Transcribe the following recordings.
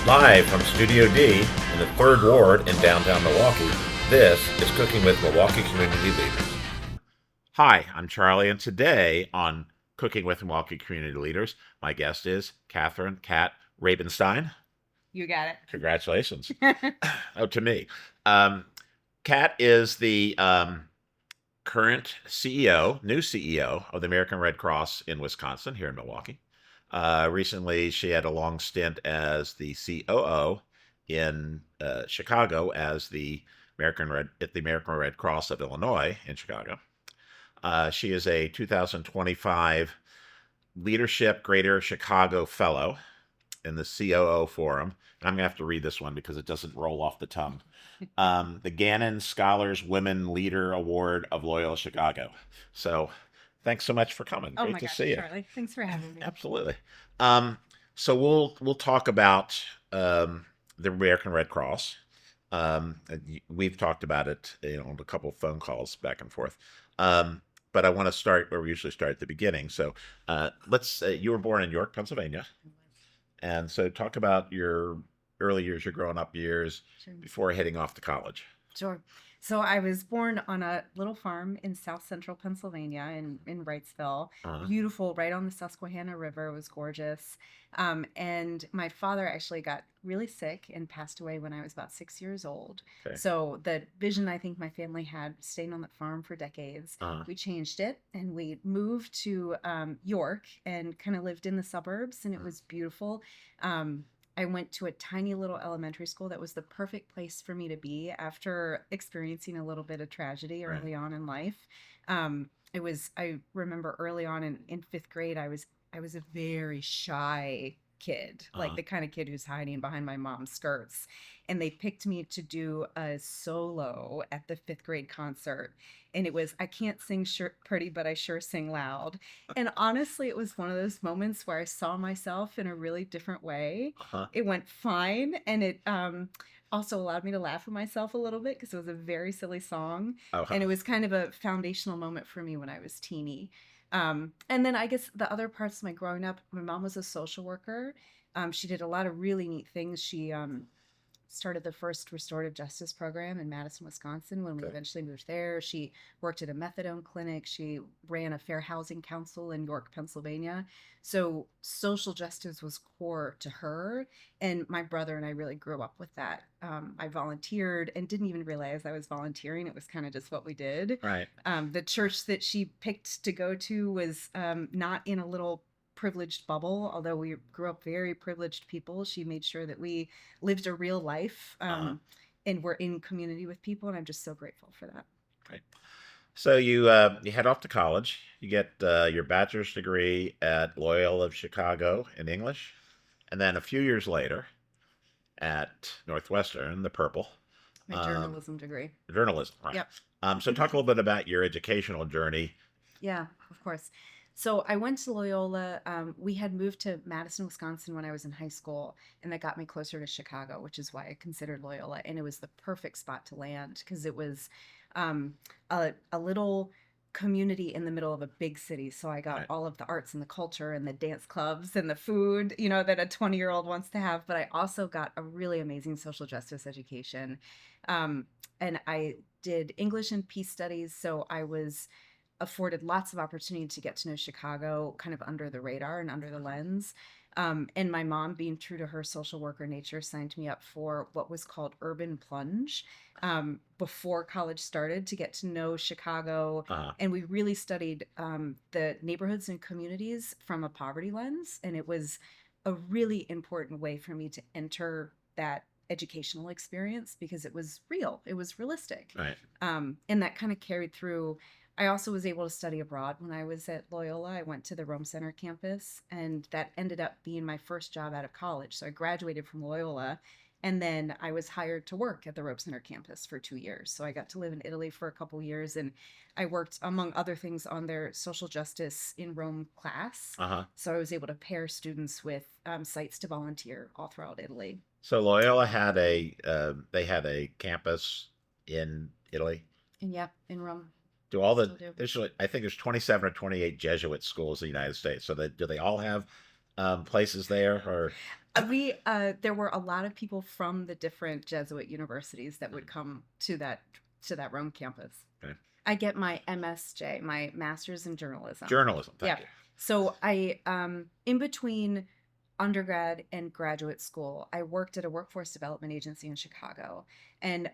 Live from Studio D in the 3rd Ward in downtown Milwaukee, this is Cooking with Milwaukee Community Leaders. Hi, I'm Charlie, and today on Cooking with Milwaukee Community Leaders, my guest is Cat Rabenstine. You got it. Congratulations. Oh, to me. Cat is the current new CEO of the American Red Cross in Wisconsin, here in Milwaukee. Recently, she had a long stint as the COO in Chicago as the American Red Cross of Illinois in Chicago. She is a 2025 Leadership Greater Chicago Fellow in the COO Forum. And I'm going to have to read this one because it doesn't roll off the tongue. The Gannon Scholars Women Leader Award of Loyola Chicago. So thanks so much for coming. Oh Great my to gosh, see you. Charlie. Thanks for having me. Absolutely. So we'll talk about the American Red Cross. We've talked about it, on a couple of phone calls back and forth. But I want to start where we usually start at the beginning. So let's. You were born in York, Pennsylvania, and so talk about your early years, your growing up years Sure. before heading off to college. Sure. So I was born on a little farm in south central Pennsylvania in Wrightsville. Uh-huh. Beautiful, right on the Susquehanna River. It was gorgeous. And my father actually got really sick and passed away when I was about 6 years old. Okay. So the vision I think my family had staying on the farm for decades, Uh-huh. we changed it and we moved to York and kind of lived in the suburbs, and it was beautiful. I went to a tiny little elementary school that was the perfect place for me to be after experiencing a little bit of tragedy Right. early on in life. I remember early on in fifth grade, I was a very shy kid, like Uh-huh. the kind of kid who's hiding behind my mom's skirts. And they picked me to do a solo at the fifth grade concert. And it was, I can't sing pretty, but I sure sing loud. And honestly, it was one of those moments where I saw myself in a really different way. Uh-huh. It went fine, and it also allowed me to laugh at myself a little bit because it was a very silly song, Uh-huh. and it was kind of a foundational moment for me when I was teeny. And then I guess the other parts of my growing up, my mom was a social worker. She did a lot of really neat things. She started the first restorative justice program in Madison, Wisconsin when we Okay. eventually moved there. She worked at a methadone clinic. She ran a fair housing council in York, Pennsylvania. So social justice was core to her. And my brother and I really grew up with that. I volunteered and didn't even realize I was volunteering. It was kind of just what we did. Right. The church that she picked to go to was not in a little privileged bubble, although we grew up very privileged people. She made sure that we lived a real life, Uh-huh. and we're in community with people, and I'm just so grateful for that. Right. So you head off to college. You get your bachelor's degree at Loyola of Chicago in English, and then a few years later at Northwestern, the Purple, My um, journalism degree. journalism. Right. Yep. So talk a little bit about your educational journey. Yeah, of course. So I went to Loyola. We had moved to Madison, Wisconsin when I was in high school, and that got me closer to Chicago, which is why I considered Loyola. And it was the perfect spot to land because it was a little community in the middle of a big city. So I got Right. all of the arts and the culture and the dance clubs and the food, that a 20-year-old wants to have. But I also got a really amazing social justice education. And I did English and peace studies. So I was afforded lots of opportunity to get to know Chicago kind of under the radar and under the lens. And my mom, being true to her social worker nature, signed me up for what was called Urban Plunge before college started to get to know Chicago. Uh-huh. And we really studied the neighborhoods and communities from a poverty lens. And it was a really important way for me to enter that educational experience because it was real, it was realistic. Right. And that kind of carried through. I also was able to study abroad when I was at Loyola. I went to the Rome Center campus, and that ended up being my first job out of college. So I graduated from Loyola, and then I was hired to work at the Rome Center campus for 2 years. So I got to live in Italy for a couple years, and I worked, among other things, on their social justice in Rome class. Uh-huh. So I was able to pair students with sites to volunteer all throughout Italy. So Loyola had they had a campus in Italy. And yeah, in Rome. Do all Still the do. I think there's 27 or 28 Jesuit schools in the United States. So do they all have places there, or There were a lot of people from the different Jesuit universities that would come to that Rome campus. okay. I get my MSJ, my master's in journalism. Journalism? Yeah. Thank you. So I in between undergrad and graduate school, I worked at a workforce development agency in Chicago, and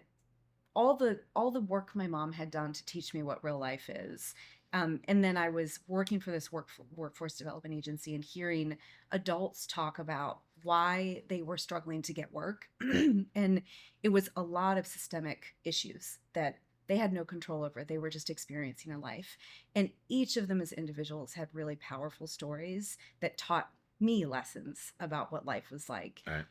all the work my mom had done to teach me what real life is. And then I was working for this workforce development agency and hearing adults talk about why they were struggling to get work. And it was a lot of systemic issues that they had no control over. They were just experiencing in life. And each of them as individuals had really powerful stories that taught me lessons about what life was like. All right.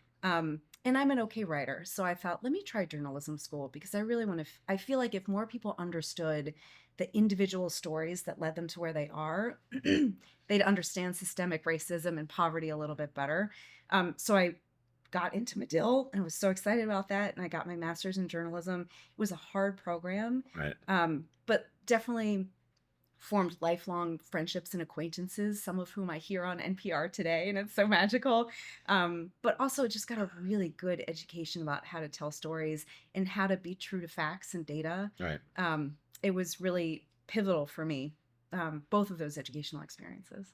And I'm an okay writer, so I thought, let me try journalism school because I really want to. I feel like if more people understood the individual stories that led them to where they are, they'd understand systemic racism and poverty a little bit better. So I got into Medill and was so excited about that, and I got my master's in journalism. It was a hard program, Right. but definitely formed lifelong friendships and acquaintances, some of whom I hear on NPR today, and it's so magical. But also just got a really good education about how to tell stories and how to be true to facts and data. Right. It was really pivotal for me, both of those educational experiences.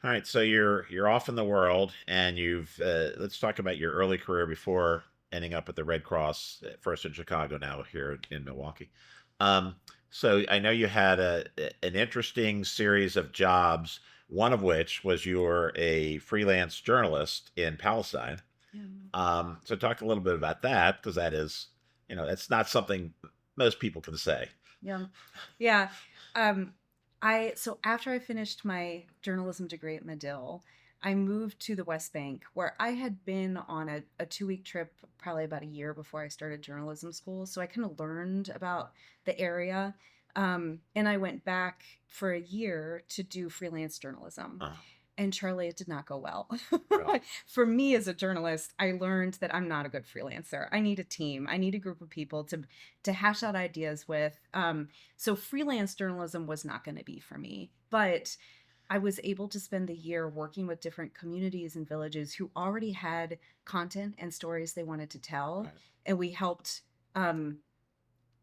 All right. So you're off in the world, and you've let's talk about your early career before ending up at the Red Cross, first in Chicago, now here in Milwaukee. Um, so I know you had an interesting series of jobs, one of which was you were a freelance journalist in Palestine. Yeah. So talk a little bit about that, because that is, that's not something most people can say. Yeah. Yeah. Um, so after I finished my journalism degree at Medill, I moved to the West Bank where I had been on a 2 week trip probably about a year before I started journalism school. So I kind of learned about the area. And I went back for a year to do freelance journalism. Uh, And Charlie, it did not go well. really? For me as a journalist, I learned that I'm not a good freelancer. I need a team. I need a group of people to hash out ideas with. So freelance journalism was not going to be for me. But I was able to spend the year working with different communities and villages who already had content and stories they wanted to tell. Right. And we helped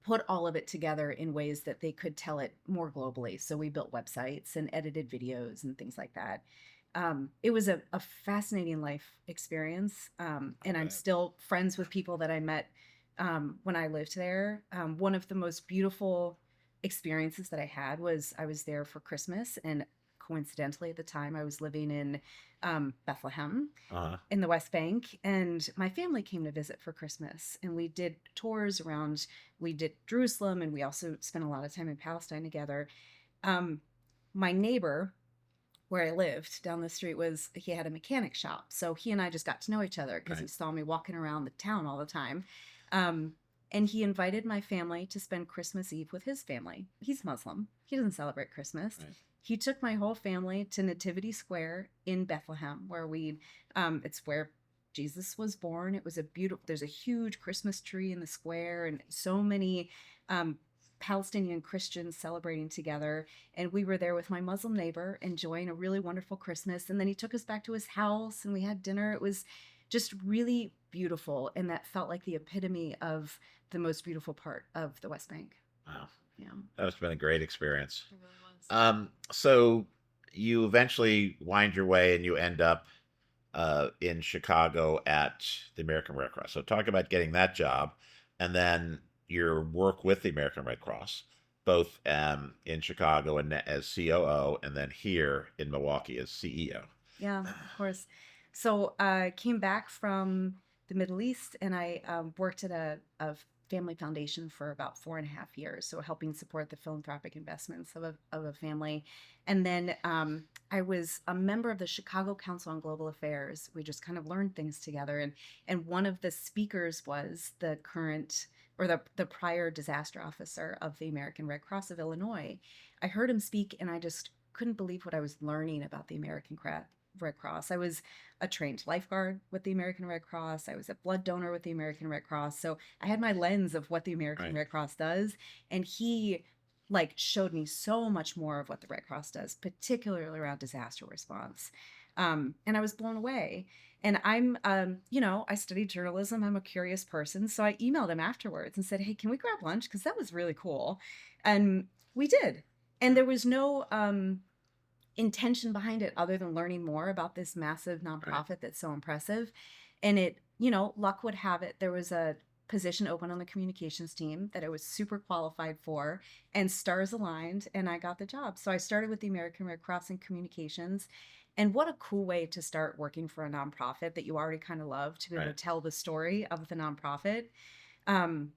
put all of it together in ways that they could tell it more globally. So we built websites and edited videos and things like that. It was a fascinating life experience. And I'm still friends with people that I met when I lived there. One of the most beautiful experiences that I had was I was there for Christmas, and coincidentally at the time I was living in Bethlehem Uh-huh. in the West Bank, and my family came to visit for Christmas, and we did tours around. We did Jerusalem, and we also spent a lot of time in Palestine together. My neighbor where I lived down the street he had a mechanic shop, so he and I just got to know each other because he Right. saw me walking around the town all the time. And he invited my family to spend Christmas Eve with his family. He's Muslim. He doesn't celebrate Christmas. Right. He took my whole family to Nativity Square in Bethlehem, where it's where Jesus was born. It was there's a huge Christmas tree in the square, and so many Palestinian Christians celebrating together. And we were there with my Muslim neighbor, enjoying a really wonderful Christmas. And then he took us back to his house, and we had dinner. It was just really beautiful, and that felt like the epitome of the most beautiful part of the West Bank. Wow. Yeah. That must have been a great experience. It really was. So you eventually wind your way and you end up in Chicago at the American Red Cross. So talk about getting that job, and then your work with the American Red Cross, both in Chicago and as COO, and then here in Milwaukee as CEO. Yeah, of course. So I came back from the Middle East, and I worked at a family foundation for about 4.5 years, so helping support the philanthropic investments of a family. And then I was a member of the Chicago Council on Global Affairs. We just kind of learned things together, and one of the speakers was the current or the prior disaster officer of the American Red Cross of Illinois. I heard him speak, and I just couldn't believe what I was learning about the American Red Cross. I was a trained lifeguard with the American Red Cross. I was a blood donor with the American Red Cross. So I had my lens of what the American Right. Red Cross does. And he showed me so much more of what the Red Cross does, particularly around disaster response. And I was blown away. And I studied journalism. I'm a curious person. So I emailed him afterwards and said, hey, can we grab lunch? Because that was really cool. And we did. And there was no intention behind it other than learning more about this massive Right. nonprofit that's so impressive. And luck would have it, there was a position open on the communications team that I was super qualified for, and stars aligned, and I got the job. So I started with the American Red Cross in communications. And what a cool way to start working for a nonprofit that you already kind of love, to be able to Right. tell the story of the nonprofit. Um,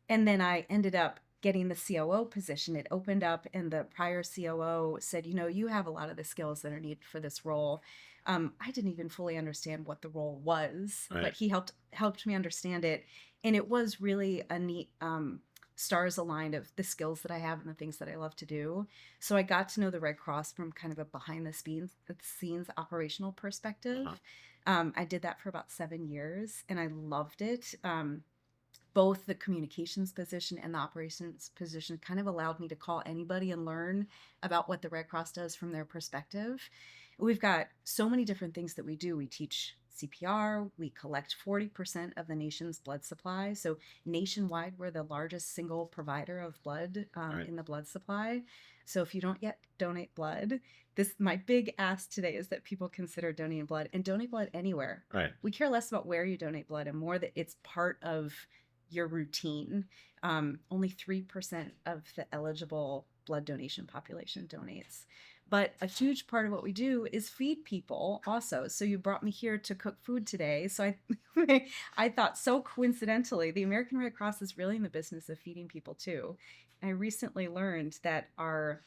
and then I ended up getting the COO position. It opened up, and the prior COO said, you have a lot of the skills that are needed for this role. I didn't even fully understand what the role was, Right. but he helped me understand it, and it was really a neat stars aligned of the skills that I have and the things that I love to do. So I got to know the Red Cross from kind of a behind the scenes operational Uh-huh. perspective. I did that for about 7 years, and I loved it. Both the communications position and the operations position kind of allowed me to call anybody and learn about what the Red Cross does from their perspective. We've got so many different things that we do. We teach CPR, we collect 40% of the nation's blood supply. So, nationwide, we're the largest single provider of blood Right. in the blood supply. So, if you don't yet donate blood, this my big ask today is that people consider donating blood, and donate blood anywhere. Right. We care less about where you donate blood and more that it's part of your routine. Only 3% of the eligible blood donation population donates. But a huge part of what we do is feed people also. So you brought me here to cook food today. So I thought, so coincidentally, the American Red Cross is really in the business of feeding people too. I recently learned that our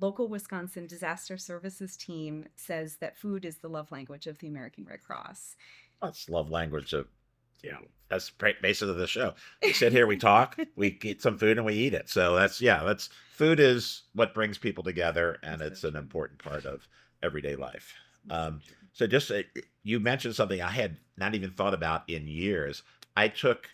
local Wisconsin disaster services team says that food is the love language of the American Red Cross. That's love language of, that's basically the show. We sit here, we talk, we get some food, and we eat it. So that's food is what brings people together, and It's so it's an true. important part of everyday life. It's so Um, true. so just you mentioned something I had not even thought about in years. I took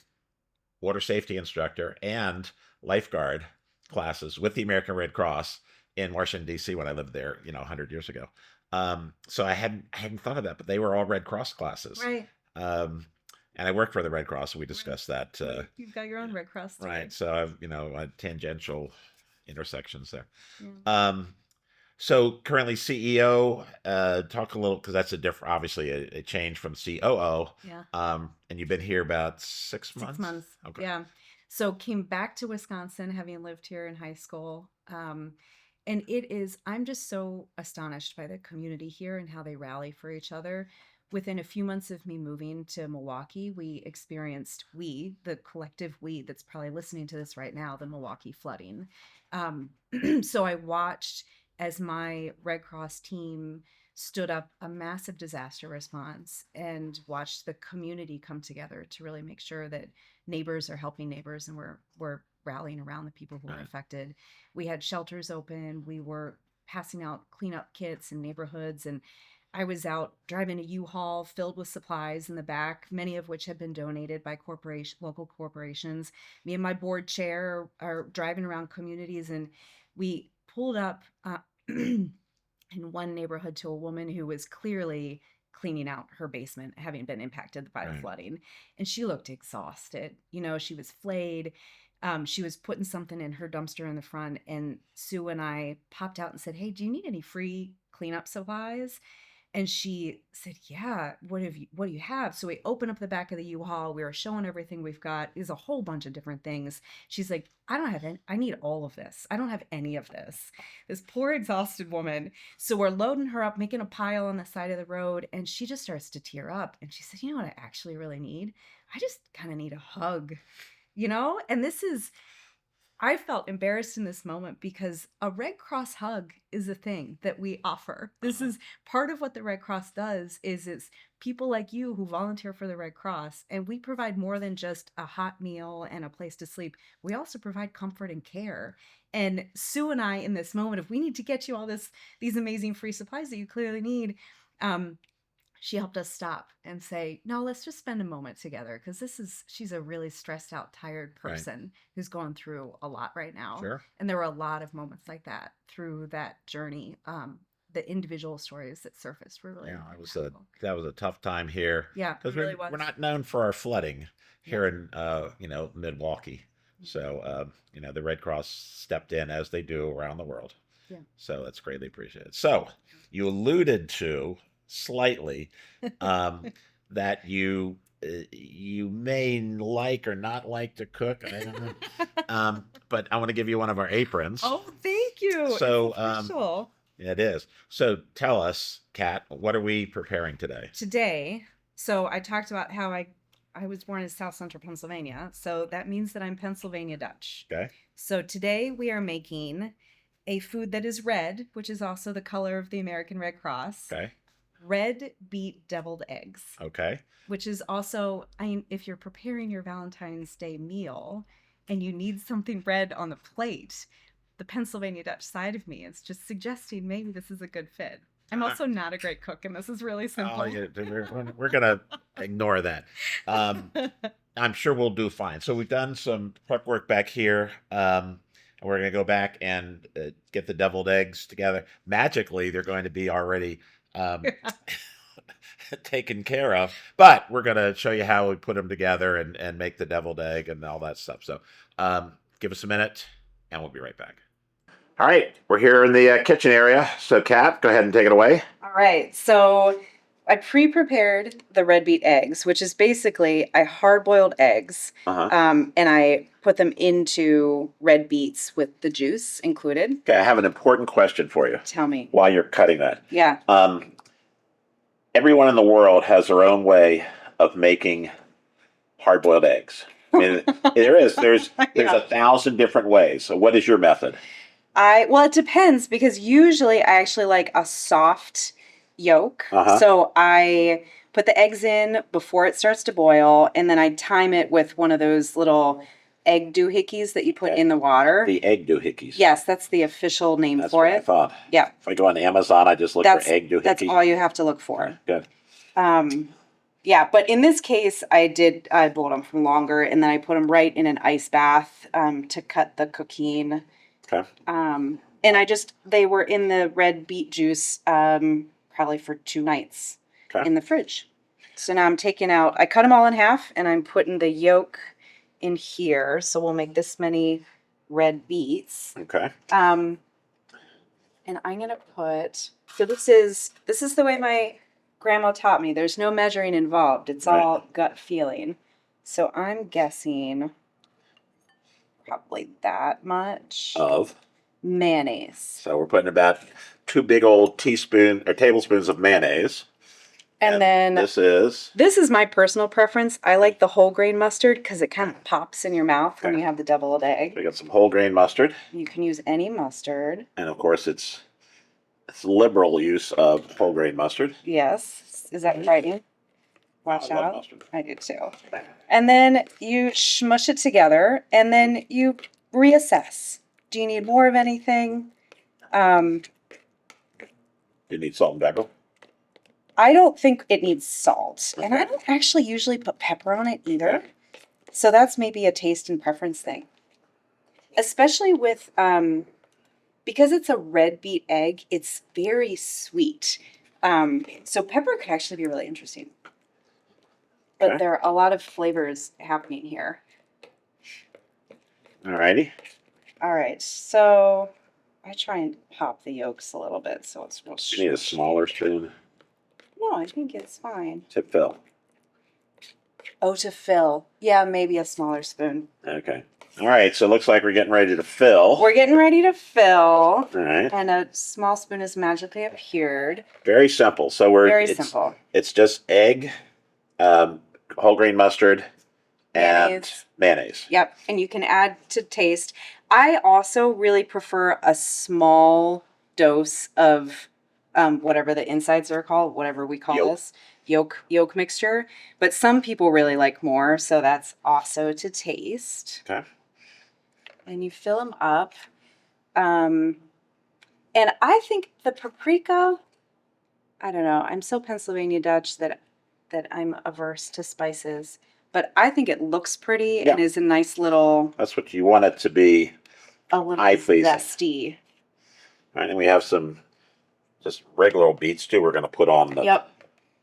water safety instructor and lifeguard classes with the American Red Cross in Washington D.C. when I lived there, 100 years ago. So I hadn't thought of that, but they were all Red Cross classes. Right. Um, and I worked for the Red Cross, and we Right. discussed that. You've got your own Red Cross Right. story. So I've tangential intersections there. Yeah. Um, so currently CEO. Talk a little because that's a different, obviously a change from COO. Yeah. And you've been here about 6 months. 6 months. Okay. Yeah. So came back to Wisconsin, having lived here in high school. And I'm just so astonished by the community here and how they rally for each other. Within a few months of me moving to Milwaukee, the collective we that's probably listening to this right now, the Milwaukee flooding. Um, so I watched as my Red Cross team stood up a massive disaster response and watched the community come together to really make sure that neighbors are helping neighbors, and we're rallying around the people who were Right. affected. We had shelters open. We were passing out cleanup kits in neighborhoods, and I was out driving a U-Haul filled with supplies in the back, many of which had been donated by local corporations. Me and my board chair are driving around communities, and we pulled up in one neighborhood to a woman who was clearly cleaning out her basement, having been impacted by the Right. flooding. And she looked exhausted. She was flayed. She was putting something in her dumpster in the front. And Sue and I popped out and said, hey, do you need any free cleanup supplies? And she said, yeah, what do you have? So we opened up the back of the U-Haul. We were showing everything we've got. There's a whole bunch of different things. She's like, I don't have any, I need all of this. I don't have any of this. This poor exhausted woman. So we're loading her up, making a pile on the side of the road, and she just starts to tear up. And she said, you know what I actually really need? I just kind of need a hug, And I felt embarrassed in this moment because a Red Cross hug is a thing that we offer. This Uh-huh. is part of what the Red Cross does. Is it's people like you who volunteer for the Red Cross, and we provide more than just a hot meal and a place to sleep. We also provide comfort and care. And Sue and I, in this moment, if we need to get you all these amazing free supplies that you clearly need, um, she helped us stop and say, no, let's just spend a moment together, because she's a really stressed out, tired Right. person who's going through a lot right now. Sure. And there were a lot of moments like that through that journey. the individual stories that surfaced were really impactful. That was a tough time here Yeah, because it really was. we're not known for our flooding Yeah. here in Milwaukee. So the Red Cross stepped in as they do around the world. Yeah. So that's greatly appreciated. So you alluded to slightly that you may like or not like to cook. I don't know. But I want to give you one of our aprons. Oh, thank you. So It's official. it is. So tell us, Kat, what are we preparing today? Today, so I talked about how I was born in South Central Pennsylvania, so that means that I'm Pennsylvania Dutch. Okay. So today we are making a food that is red, which is also the color of the American Red Cross. Okay. Red beet deviled eggs. Okay. Which is also, if you're preparing your Valentine's Day meal and you need something red on the plate, the Pennsylvania Dutch side of me is just suggesting maybe this is a good fit. I'm also not a great cook, and this is really simple. Oh, yeah, we're gonna ignore that. I'm sure we'll do fine. So we've done some prep work back here. We're gonna go back and get the deviled eggs together. Magically, they're going to be already taken care of. But we're gonna show you how we put them together and make the deviled egg and all that stuff. So give us a minute, and we'll be right back. All right, we're here in the kitchen area. So, Kat, go ahead and take it away. All right, so I pre-prepared the red beet eggs, which is basically I hard-boiled eggs, and I put them into red beets with the juice included. Okay, I have an important question for you. Tell me. While you're cutting that. Yeah. Everyone in the world has their own way of making hard-boiled eggs. I mean, there's 1,000 different ways. So, what is your method? Well, it depends because usually I actually like a soft yolk. So I put the eggs in before it starts to boil, and then I time it with one of those little Egg Do-Hickeys that you put in the water. The Egg Do-Hickeys. Yes, that's the official name for it. That's what I thought. Yeah. If I go on Amazon, I just look for Egg Do-Hickey. That's all you have to look for. Good. Yeah, but in this case, I boiled them for longer, and then I put them right in an ice bath to cut the coquine. Okay. And they were in the red beet juice probably for 2 nights in the fridge. So now I'm taking out, I cut them all in half, and I'm putting the yolk in here. So we'll make this many red beets. Okay. And I'm gonna put, so this is the way my grandma taught me. There's no measuring involved. It's all gut feeling. So I'm guessing probably that much of mayonnaise. So we're putting about 2 big old tablespoons of mayonnaise. And then this is my personal preference. I like the whole grain mustard because it kind of pops in your mouth when you have the deviled egg. We got some whole grain mustard. You can use any mustard. And of course it's liberal use of whole grain mustard. Yes. Is that frightening? Watch out. I do too. And then you smush it together, and then you reassess. Do you need more of anything? Do you need salt and pepper? I don't think it needs salt. And I don't actually usually put pepper on it either. Okay. So that's maybe a taste and preference thing. Especially with, because it's a red beet egg, it's very sweet. So pepper could actually be really interesting. But there are a lot of flavors happening here. All righty. All right, so I try and pop the yolks a little bit so it's real You need a smaller spoon? No, I think it's fine. To fill. Oh, to fill. Yeah, maybe a smaller spoon. Okay. All right, so it looks like we're getting ready to fill. We're getting ready to fill. All right. And a small spoon has magically appeared. Very simple. So simple. It's just egg, whole grain mustard, and mayonnaise. Yep, and you can add to taste. I also really prefer a small dose of whatever the insides are called, whatever we call this, yolk mixture. But some people really like more, so that's also to taste. Okay. And you fill them up. And I think the paprika, I don't know, I'm so Pennsylvania Dutch that I'm averse to spices. But I think it looks pretty and is a nice little... That's what you want it to be. A little zesty. All right, and we have some just regular old beets too. We're going to put on Yep.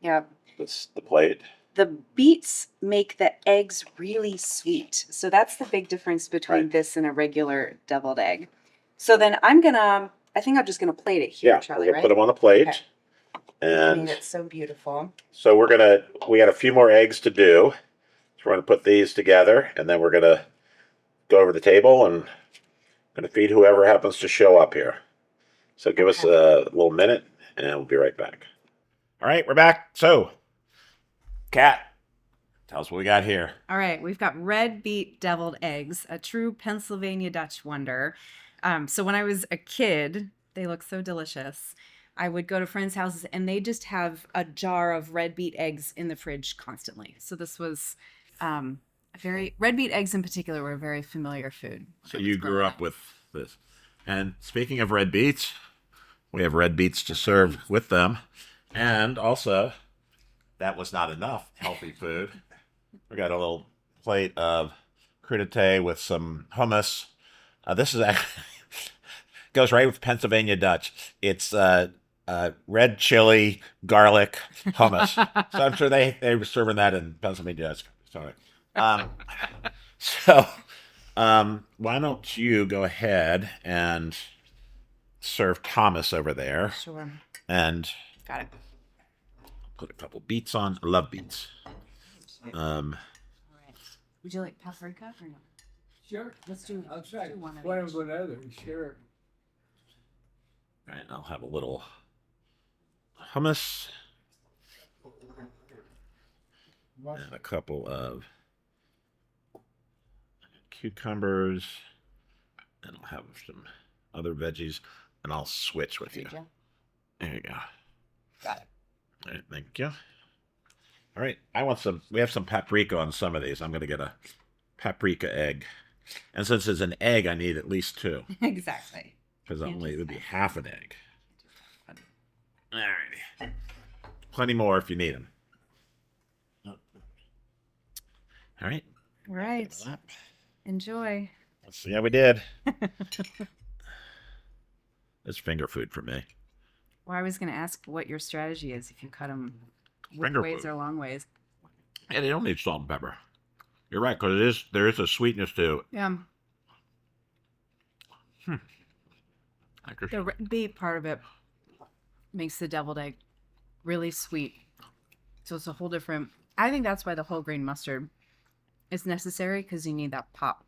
the plate. The beets make the eggs really sweet. So that's the big difference between this and a regular deviled egg. So then I think I'm just going to plate it here, Charlie, we're right? Put them on the plate. Okay. And It's so beautiful. so we got a few more eggs to do. So we're going to put these together, and then we're going to go over the table and going to feed whoever happens to show up here. So give us a little minute, and we'll be right back. All right, we're back. So, Cat, tell us what we got here. All right, we've got red beet deviled eggs, a true Pennsylvania Dutch wonder. So when I was a kid, they look so delicious. I would go to friends' houses and they just have a jar of red beet eggs in the fridge constantly. So this was red beet eggs in particular were a very familiar food. So you grew up with this. And speaking of red beets, we have red beets to serve with them. And also, that was not enough healthy food. We got a little plate of crudité with some hummus. This is actually goes right with Pennsylvania Dutch. It's red chili, garlic hummus. So I'm sure they were serving that in Pennsylvania Dutch. Sorry. Why don't you go ahead and serve Thomas over there? Sure. And got it. Put a couple beets on. I love beets. All right. Would you like paprika or no? Sure. Let's do. I'll try one of one each. with others. Sure. All right, I'll have a little hummus and a couple of cucumbers, and I'll have some other veggies, and I'll switch with you. There you go. Got it. All right, thank you. All right, we have some paprika on some of these. I'm going to get a paprika egg. And since it's an egg, I need at least 2. Exactly. Because it would be half an egg. All righty. Plenty more if you need them. All right. All right. Enjoy. Let's see how we did. It's finger food for me. Well, I was going to ask what your strategy is if you cut them Finger ways food. or long ways. Yeah, they don't need salt and pepper. You're right, because there is a sweetness to it. Yeah. The red beet part of it makes the deviled egg really sweet. So it's a whole different. I think that's why the whole grain mustard is necessary, because you need that pop.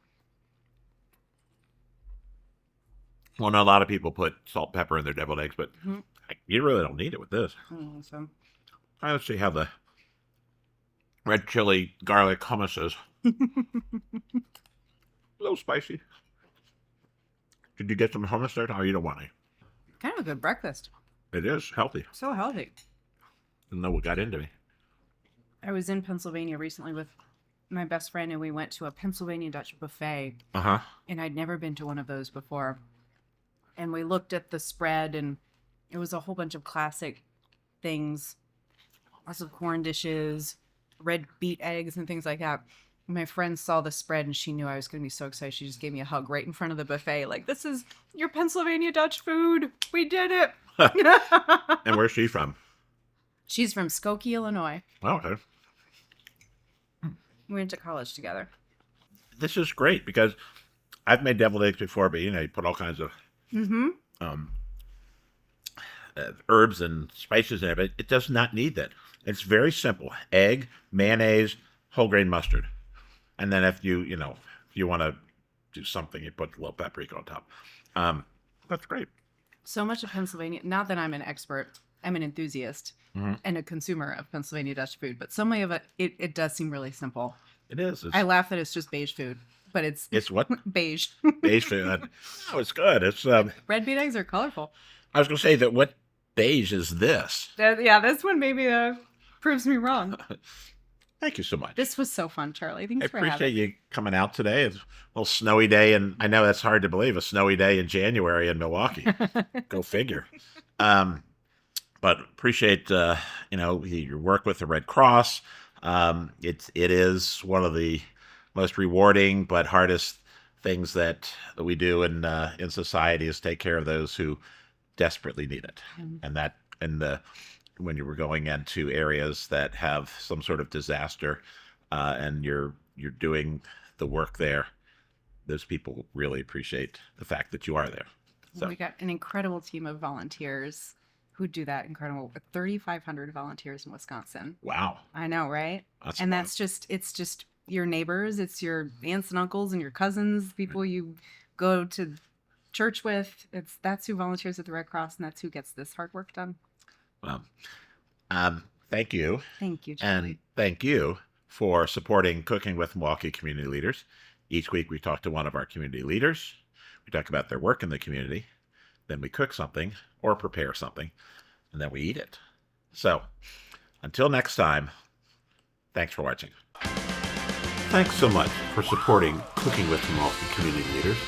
Well, not a lot of people put salt and pepper in their deviled eggs, but you really don't need it with this. So. All right, let's see how the red chili garlic hummus is. A little spicy. Did you get some hummus there? Oh, you don't want any. Kind of a good breakfast. It is healthy. So healthy. Didn't know what got into me. I was in Pennsylvania recently with my best friend, and we went to a Pennsylvania Dutch buffet. Uh-huh. And I'd never been to one of those before. And we looked at the spread, and it was a whole bunch of classic things. Lots of corn dishes, red beet eggs, and things like that. My friend saw the spread, and she knew I was going to be so excited. She just gave me a hug right in front of the buffet. Like, this is your Pennsylvania Dutch food. We did it. And where's she from? She's from Skokie, Illinois. Oh, okay. We went to college together. This is great because I've made deviled eggs before, but you put all kinds of herbs and spices in it. But it does not need that. It's very simple: egg, mayonnaise, whole grain mustard, and then if you want to do something, you put a little paprika on top. That's great. So much of Pennsylvania. Not that I'm an expert. I'm an enthusiast and a consumer of Pennsylvania Dutch food, but so many of it does seem really simple. It is. I laugh that it's just beige food, but it's what? Beige. Beige food. Oh, it's good. It's red beet eggs are colorful. I was going to say that what beige is this? Yeah, this one maybe proves me wrong. Thank you so much. This was so fun, Charlie. Thanks for appreciate having me. you coming out today. It's a little snowy day, and I know that's hard to believe, a snowy day in January in Milwaukee. Go figure. But appreciate your work with the Red Cross. It is one of the most rewarding but hardest things that we do in society is take care of those who desperately need it. Mm. And that, when you were going into areas that have some sort of disaster, and you're doing the work there, those people really appreciate the fact that you are there. So We got an incredible team of volunteers who do that incredible 3,500 volunteers in Wisconsin. wow, I know, right? that's And a lot. it's just your neighbors, it's your aunts and uncles and your cousins, people you go to church with. That's who volunteers at the Red Cross, and that's who gets this hard work done. Well, thank you. Thank you, And Charlie. thank you for supporting Cooking with Milwaukee community leaders. Each week we talk to one of our community leaders. We talk about their work in the community. Then we cook something or prepare something, and then we eat it. So until next time, thanks for watching. Thanks so much for supporting Cooking with Milwaukee community leaders.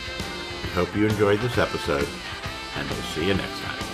We hope you enjoyed this episode, and we'll see you next time.